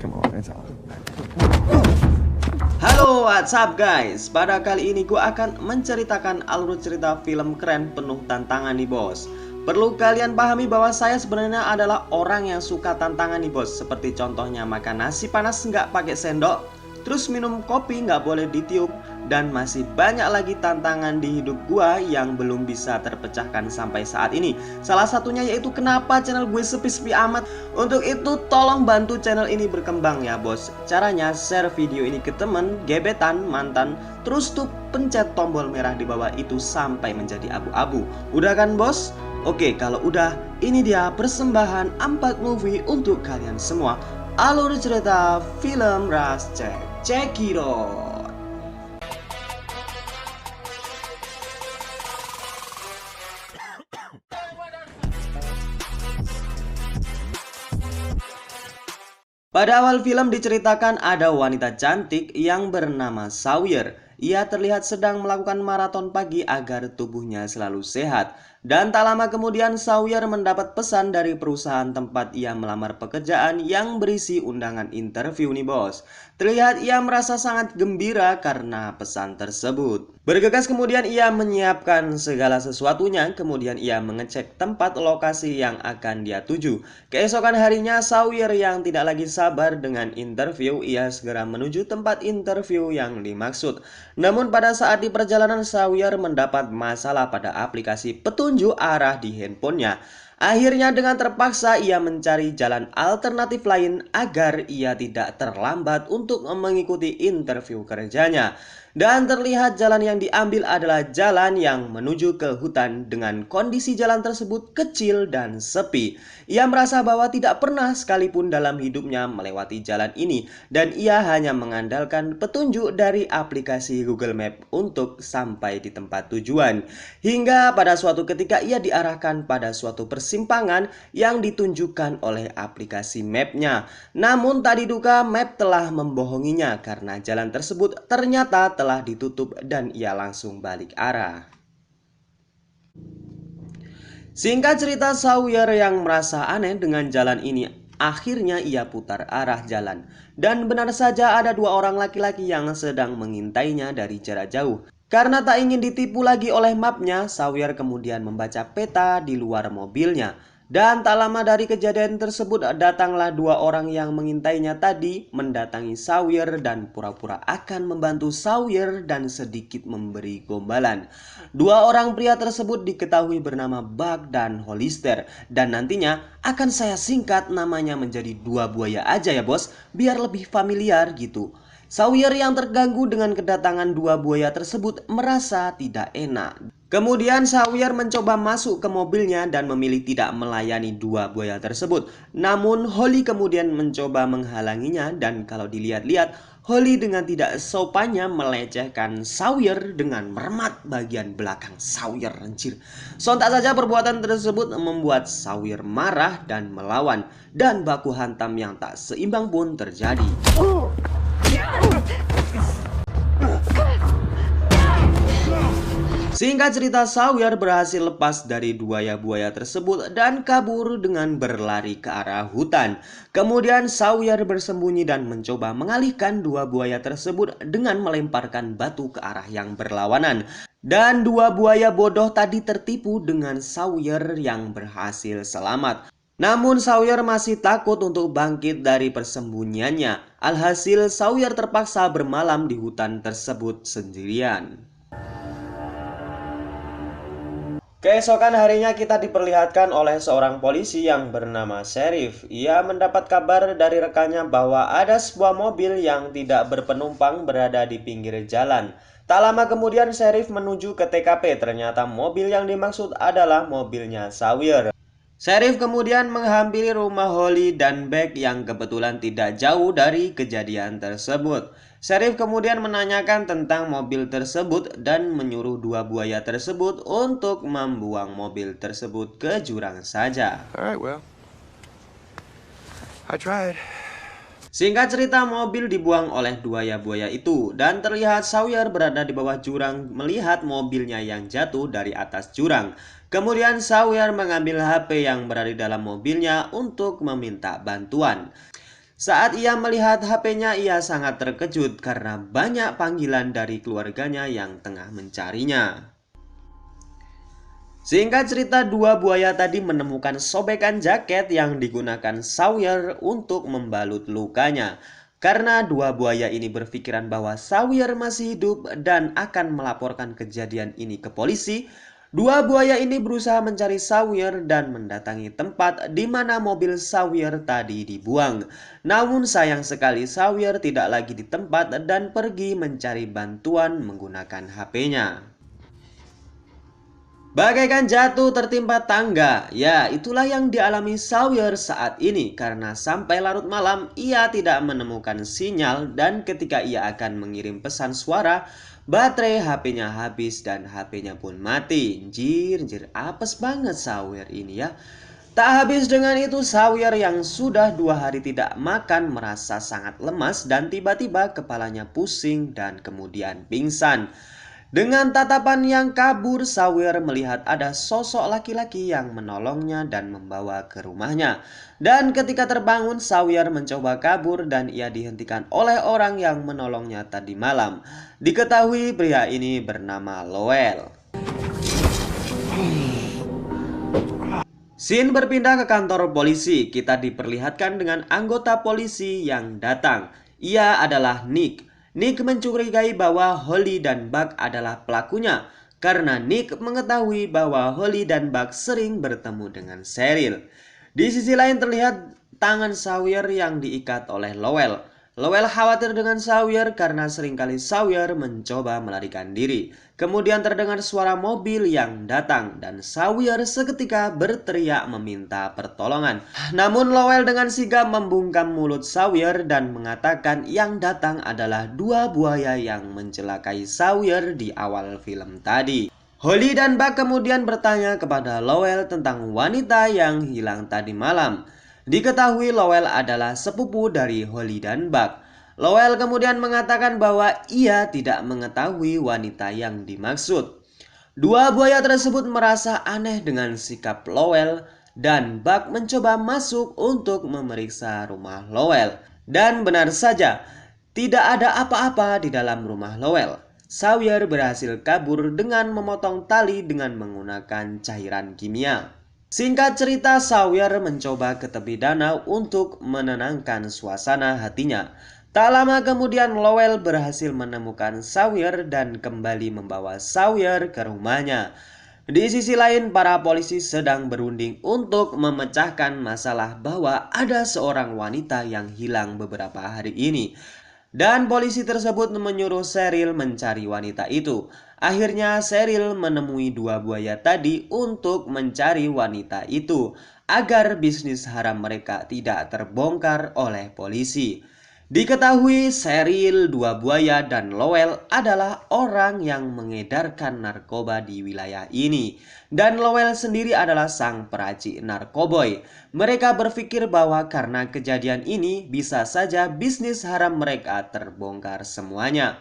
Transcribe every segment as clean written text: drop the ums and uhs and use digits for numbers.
Come on, it's on. Halo, what's up guys? Pada kali ini gue akan menceritakan alur cerita film keren penuh tantangan nih bos. Perlu kalian pahami bahwa saya sebenarnya adalah orang yang suka tantangan nih bos. Seperti contohnya makan nasi panas nggak pakai sendok, terus minum kopi nggak boleh ditiup, dan masih banyak lagi tantangan di hidup gua yang belum bisa terpecahkan sampai saat ini. Salah satunya yaitu kenapa channel gue sepi-sepi amat. Untuk itu tolong bantu channel ini berkembang ya bos. Caranya share video ini ke temen, gebetan, mantan, terus tuh pencet tombol merah di bawah itu sampai menjadi abu-abu. Udah kan bos? Oke, kalau udah, ini dia persembahan 4 movie untuk kalian semua. Alur cerita film Rush Check. Check it out. Pada awal film diceritakan ada wanita cantik yang bernama Sawyer. Ia terlihat sedang melakukan maraton pagi agar tubuhnya selalu sehat. Dan tak lama kemudian Sawyer mendapat pesan dari perusahaan tempat ia melamar pekerjaan yang berisi undangan interview nih bos. Terlihat ia merasa sangat gembira karena pesan tersebut. Bergegas kemudian ia menyiapkan segala sesuatunya, kemudian ia mengecek tempat lokasi yang akan dia tuju. Keesokan harinya Sawyer yang tidak lagi sabar dengan interview, ia segera menuju tempat interview yang dimaksud. Namun pada saat di perjalanan Sawyer mendapat masalah pada aplikasi petunjuk arah di handphonenya. Akhirnya dengan terpaksa ia mencari jalan alternatif lain agar ia tidak terlambat untuk mengikuti interview kerjanya. Dan terlihat jalan yang diambil adalah jalan yang menuju ke hutan dengan kondisi jalan tersebut kecil dan sepi. Ia merasa bahwa tidak pernah sekalipun dalam hidupnya melewati jalan ini dan ia hanya mengandalkan petunjuk dari aplikasi Google Map untuk sampai di tempat tujuan. Hingga pada suatu ketika ia diarahkan pada suatu persimpangan yang ditunjukkan oleh aplikasi mapnya. Namun tak diduga map telah membohonginya karena jalan tersebut ternyata telah ditutup dan ia langsung balik arah. Singkat cerita, Sawyer yang merasa aneh dengan jalan ini, akhirnya ia putar arah jalan. Dan benar saja ada 2 orang laki-laki yang sedang mengintainya dari jarak jauh. Karena tak ingin ditipu lagi oleh mapnya, Sawyer kemudian membaca peta di luar mobilnya. Dan tak lama dari kejadian tersebut datanglah 2 orang yang mengintainya tadi mendatangi Sawyer dan pura-pura akan membantu Sawyer dan sedikit memberi gombalan. 2 orang pria tersebut diketahui bernama Buck dan Hollister dan nantinya akan saya singkat namanya menjadi 2 buaya aja ya bos, biar lebih familiar gitu. Sawyer yang terganggu dengan kedatangan 2 buaya tersebut merasa tidak enak. Kemudian Sawyer mencoba masuk ke mobilnya dan memilih tidak melayani 2 buaya tersebut. Namun Holly kemudian mencoba menghalanginya dan kalau dilihat-lihat Holly dengan tidak sopannya melecehkan Sawyer dengan meremat bagian belakang Sawyer anjir. Sontak saja perbuatan tersebut membuat Sawyer marah dan melawan dan baku hantam yang tak seimbang pun terjadi. Singkat cerita, Sawyer berhasil lepas dari buaya-buaya tersebut dan kabur dengan berlari ke arah hutan. Kemudian Sawyer bersembunyi dan mencoba mengalihkan 2 buaya tersebut dengan melemparkan batu ke arah yang berlawanan. Dan 2 buaya bodoh tadi tertipu dengan Sawyer yang berhasil selamat. Namun Sawyer masih takut untuk bangkit dari persembunyiannya. Alhasil Sawyer terpaksa bermalam di hutan tersebut sendirian. Keesokan harinya kita diperlihatkan oleh seorang polisi yang bernama Sheriff. Ia mendapat kabar dari rekannya bahwa ada sebuah mobil yang tidak berpenumpang berada di pinggir jalan. Tak lama kemudian Sheriff menuju ke TKP. Ternyata mobil yang dimaksud adalah mobilnya Sawyer. Sheriff kemudian menghampiri rumah Holly dan Beck yang kebetulan tidak jauh dari kejadian tersebut. Sheriff kemudian menanyakan tentang mobil tersebut dan menyuruh 2 buaya tersebut untuk membuang mobil tersebut ke jurang saja. Alright, well, I tried. Singkat cerita, mobil dibuang oleh buaya-buaya itu dan terlihat Sawyer berada di bawah jurang melihat mobilnya yang jatuh dari atas jurang. Kemudian Sawyer mengambil HP yang berada di dalam mobilnya untuk meminta bantuan. Saat ia melihat HP-nya, ia sangat terkejut karena banyak panggilan dari keluarganya yang tengah mencarinya. Singkat cerita, dua buaya tadi menemukan sobekan jaket yang digunakan Sawyer untuk membalut lukanya. Karena dua buaya ini berpikiran bahwa Sawyer masih hidup dan akan melaporkan kejadian ini ke polisi, dua buaya ini berusaha mencari Sawyer dan mendatangi tempat di mana mobil Sawyer tadi dibuang. Namun sayang sekali Sawyer tidak lagi di tempat dan pergi mencari bantuan menggunakan HP-nya. Bagaikan jatuh tertimpa tangga, ya itulah yang dialami Sawyer saat ini karena sampai larut malam ia tidak menemukan sinyal dan ketika ia akan mengirim pesan suara, baterai HP-nya habis dan HP-nya pun mati. Jir, apes banget Sawyer ini ya. Tak habis dengan itu, Sawyer yang sudah 2 hari tidak makan merasa sangat lemas dan tiba-tiba kepalanya pusing dan kemudian pingsan. Dengan tatapan yang kabur, Sawyer melihat ada sosok laki-laki yang menolongnya dan membawa ke rumahnya. Dan ketika terbangun, Sawyer mencoba kabur dan ia dihentikan oleh orang yang menolongnya tadi malam. Diketahui pria ini bernama Lowell. Scene berpindah ke kantor polisi. Kita diperlihatkan dengan anggota polisi yang datang. Ia adalah Nick. Nick mencurigai bahwa Holly dan Buck adalah pelakunya karena Nick mengetahui bahwa Holly dan Buck sering bertemu dengan Cheryl. Di sisi lain terlihat tangan Sawyer yang diikat oleh Lowell. Lowell khawatir dengan Sawyer karena seringkali Sawyer mencoba melarikan diri. Kemudian terdengar suara mobil yang datang dan Sawyer seketika berteriak meminta pertolongan. Namun Lowell dengan sigap membungkam mulut Sawyer dan mengatakan yang datang adalah dua buaya yang mencelakai Sawyer di awal film tadi. Holly dan Buck kemudian bertanya kepada Lowell tentang wanita yang hilang tadi malam. Diketahui Lowell adalah sepupu dari Holly dan Buck. Lowell kemudian mengatakan bahwa ia tidak mengetahui wanita yang dimaksud. Dua buaya tersebut merasa aneh dengan sikap Lowell dan Buck mencoba masuk untuk memeriksa rumah Lowell. Dan benar saja, tidak ada apa-apa di dalam rumah Lowell. Sawyer berhasil kabur dengan memotong tali dengan menggunakan cairan kimia. Singkat cerita, Sawyer mencoba ke tepi danau untuk menenangkan suasana hatinya. Tak lama kemudian Lowell berhasil menemukan Sawyer dan kembali membawa Sawyer ke rumahnya. Di sisi lain, para polisi sedang berunding untuk memecahkan masalah bahwa ada seorang wanita yang hilang beberapa hari ini. Dan polisi tersebut menyuruh Cheryl mencari wanita itu. Akhirnya Cheryl menemui dua buaya tadi untuk mencari wanita itu agar bisnis haram mereka tidak terbongkar oleh polisi. Diketahui Cheryl, dua buaya, dan Lowell adalah orang yang mengedarkan narkoba di wilayah ini. Dan Lowell sendiri adalah sang peracik narkoboy. Mereka berpikir bahwa karena kejadian ini bisa saja bisnis haram mereka terbongkar semuanya.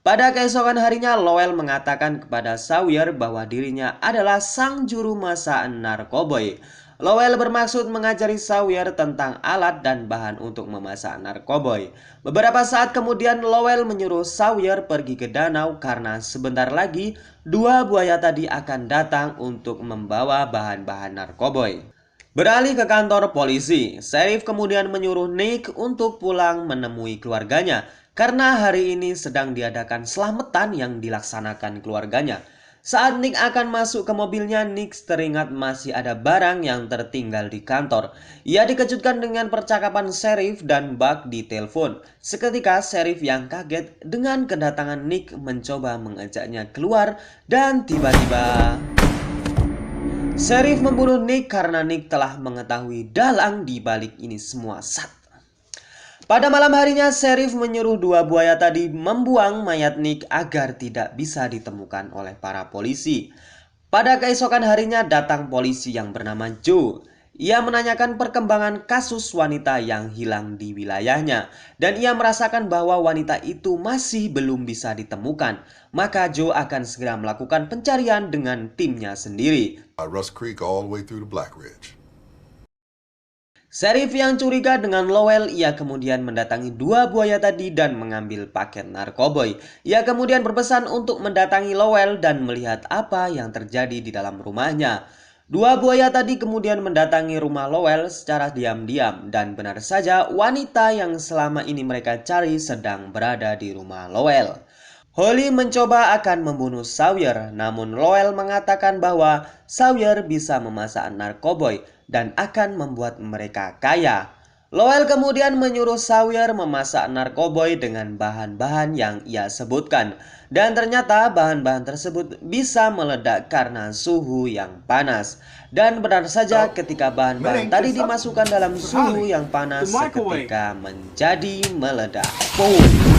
Pada keesokan harinya, Lowell mengatakan kepada Sawyer bahwa dirinya adalah sang juru masak narkoboy. Lowell bermaksud mengajari Sawyer tentang alat dan bahan untuk memasak narkoboy. Beberapa saat kemudian Lowell menyuruh Sawyer pergi ke danau karena sebentar lagi dua buaya tadi akan datang untuk membawa bahan-bahan narkoboy. Beralih ke kantor polisi, Sheriff kemudian menyuruh Nick untuk pulang menemui keluarganya karena hari ini sedang diadakan selamatan yang dilaksanakan keluarganya. Saat Nick akan masuk ke mobilnya, Nick teringat masih ada barang yang tertinggal di kantor. Ia dikejutkan dengan percakapan Sheriff dan Buck di telepon. Seketika Sheriff yang kaget dengan kedatangan Nick mencoba mengajaknya keluar dan tiba-tiba Sheriff membunuh Nick karena Nick telah mengetahui dalang di balik ini semua. Pada malam harinya, Sheriff menyuruh dua buaya tadi membuang mayat Nick agar tidak bisa ditemukan oleh para polisi. Pada keesokan harinya datang polisi yang bernama Joe. Ia menanyakan perkembangan kasus wanita yang hilang di wilayahnya dan ia merasakan bahwa wanita itu masih belum bisa ditemukan. Maka Joe akan segera melakukan pencarian dengan timnya sendiri. Rust Creek all the way through to Black Ridge. Sheriff yang curiga dengan Lowell, ia kemudian mendatangi dua buaya tadi dan mengambil paket narkoboy. Ia kemudian berpesan untuk mendatangi Lowell dan melihat apa yang terjadi di dalam rumahnya. Dua buaya tadi kemudian mendatangi rumah Lowell secara diam-diam dan benar saja wanita yang selama ini mereka cari sedang berada di rumah Lowell. Holly mencoba akan membunuh Sawyer, namun Lowell mengatakan bahwa Sawyer bisa memasak narkoboy dan akan membuat mereka kaya. Lowell kemudian menyuruh Sawyer memasak narkoboy dengan bahan-bahan yang ia sebutkan. Dan ternyata bahan-bahan tersebut bisa meledak karena suhu yang panas. Dan benar saja ketika bahan-bahan tadi dimasukkan dalam suhu yang panas seketika menjadi meledak. Boom!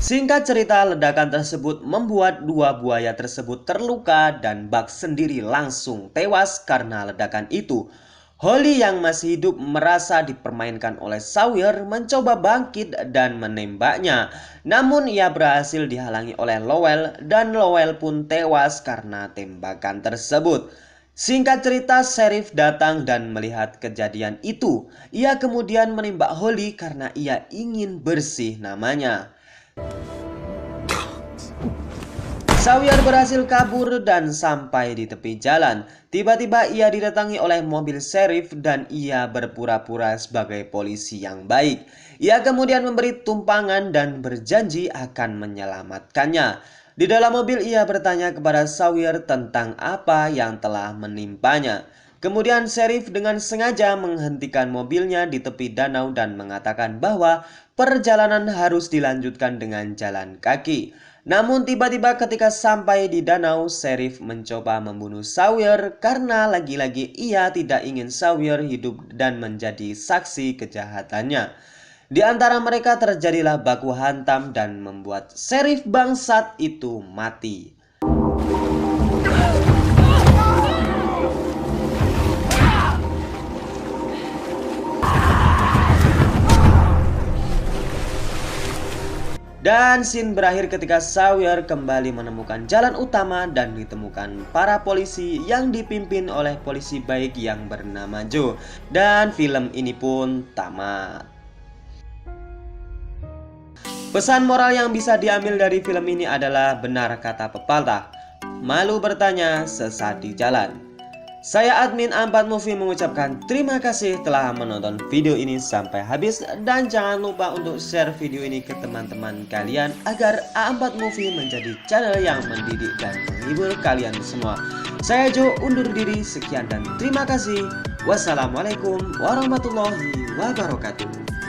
Singkat cerita, ledakan tersebut membuat dua buaya tersebut terluka dan Bugs sendiri langsung tewas karena ledakan itu. Holly yang masih hidup merasa dipermainkan oleh Sawyer mencoba bangkit dan menembaknya. Namun ia berhasil dihalangi oleh Lowell dan Lowell pun tewas karena tembakan tersebut. Singkat cerita, Sheriff datang dan melihat kejadian itu. Ia kemudian menembak Holly karena ia ingin bersih namanya. Sawyer berhasil kabur dan sampai di tepi jalan. Tiba-tiba ia didatangi oleh mobil sheriff dan ia berpura-pura sebagai polisi yang baik. Ia kemudian memberi tumpangan dan berjanji akan menyelamatkannya. Di dalam mobil ia bertanya kepada Sawyer tentang apa yang telah menimpanya. Kemudian sheriff dengan sengaja menghentikan mobilnya di tepi danau dan mengatakan bahwa perjalanan harus dilanjutkan dengan jalan kaki. Namun tiba-tiba ketika sampai di danau, sheriff mencoba membunuh Sawyer karena lagi-lagi ia tidak ingin Sawyer hidup dan menjadi saksi kejahatannya. Di antara mereka terjadilah baku hantam dan membuat sheriff bangsat itu mati. Dan scene berakhir ketika Sawyer kembali menemukan jalan utama dan ditemukan para polisi yang dipimpin oleh polisi baik yang bernama Joe. Dan film ini pun tamat. Pesan moral yang bisa diambil dari film ini adalah benar kata pepatah, malu bertanya sesat di jalan. Saya admin A4 Movie mengucapkan terima kasih telah menonton video ini sampai habis dan jangan lupa untuk share video ini ke teman-teman kalian agar A4 Movie menjadi channel yang mendidik dan menghibur kalian semua. Saya Joe undur diri, sekian dan terima kasih. Wassalamualaikum warahmatullahi wabarakatuh.